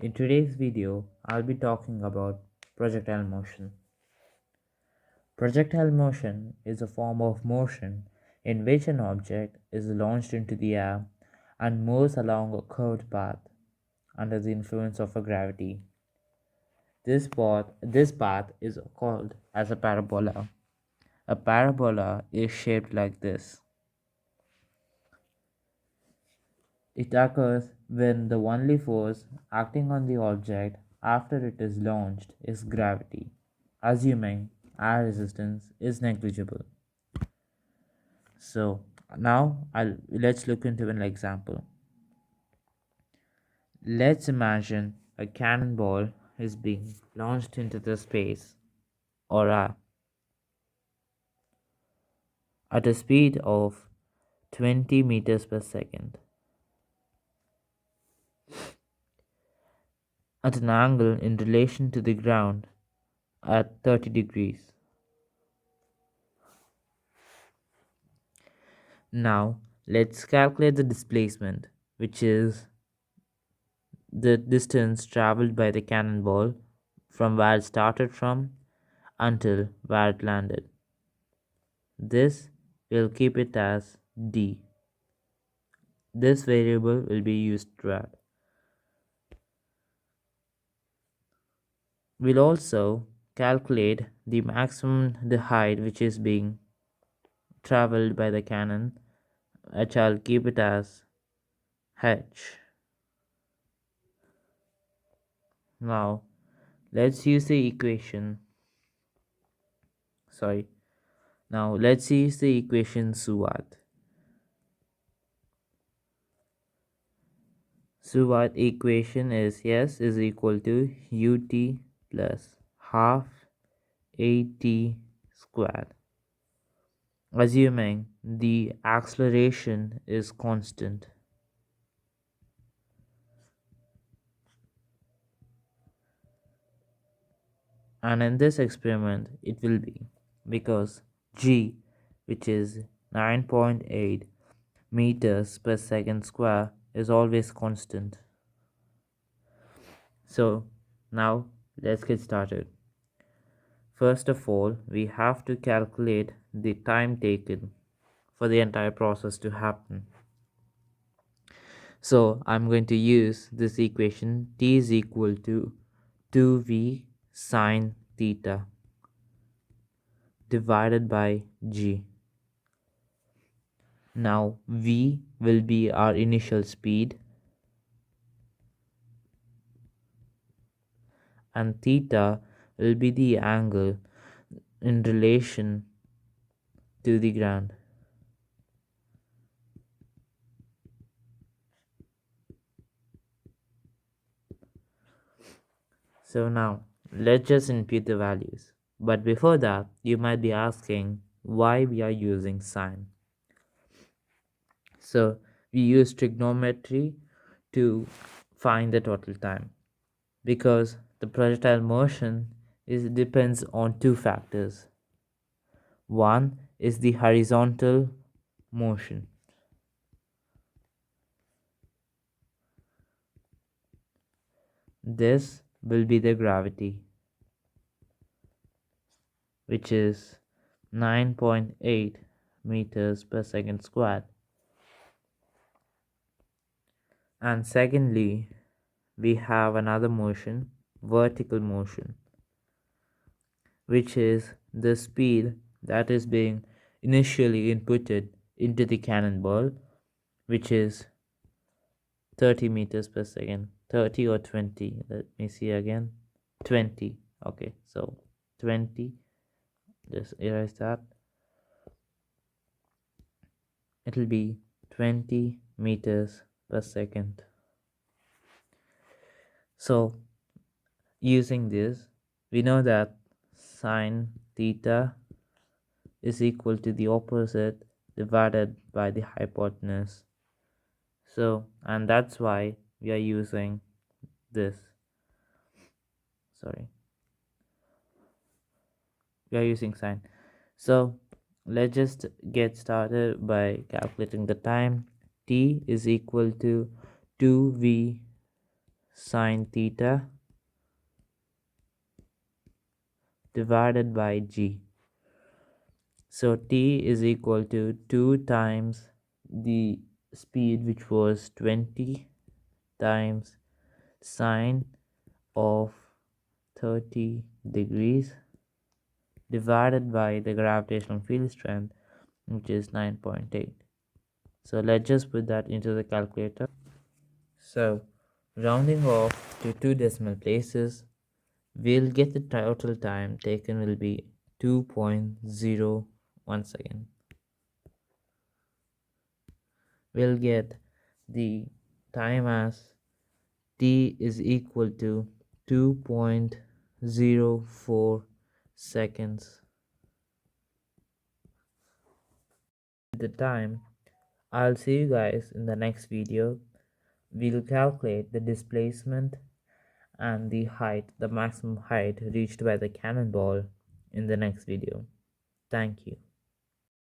In today's video, I'll be talking about projectile motion. Projectile motion is a form of motion in which an object is launched into the air and moves along a curved path under the influence of a gravity. This path is called as a parabola. A parabola is shaped like this. It occurs when the only force acting on the object after it is launched is gravity, assuming air resistance is negligible. So now let's look into an example. Let's imagine a cannonball is being launched into the space or air at a speed of 20 meters per second at an angle in relation to the ground at 30 degrees. Now let's calculate the displacement, which is the distance traveled by the cannonball from where it started from until where it landed. This will keep it as d. This variable will be used throughout. We'll also calculate the height which is being traveled by the cannon, which I'll keep it as h. Now let's use the equation. Sorry. Now let's use the equation SUAT. SUAT equation is S is equal to UT plus half AT squared, assuming the acceleration is constant. And in this experiment, it will be because G, which is 9.8 meters per second square, is always constant. So now let's get started. First of all, we have to calculate the time taken for the entire process to happen. So I'm going to use this equation t is equal to 2v sine theta divided by g. Now v will be our initial speed and theta will be the angle in relation to the ground. So now let's just input the values. But before that, you might be asking why we are using sine. So we use trigonometry to find the total time because the projectile motion depends on two factors. One is the horizontal motion. This will be the gravity, which is 9.8 meters per second squared. And secondly, we have another motion, vertical motion, which is the speed that is being initially inputted into the cannonball, which is 30 meters per second. 30 or 20, let me see again. 20. Okay, so 20, just erase that. It'll be 20 meters per second. So using this, we know that sine theta is equal to the opposite divided by the hypotenuse. So, and that's why we are using this. Sorry, we are using sine. So let's just get started by calculating the time. T is equal to 2v sine theta divided by g. So t is equal to 2 times the speed, which was 20, times sine of 30 degrees divided by the gravitational field strength, which is 9.8. So let's just put that into the calculator. So rounding off to 2 decimal places, we'll get the total time taken will be 2.01 second. We'll get the time as t is equal to 2.04 seconds. The time. I'll see you guys in the next video. We'll calculate the displacement and the height, the maximum height reached by the cannonball in the next video. Thank you.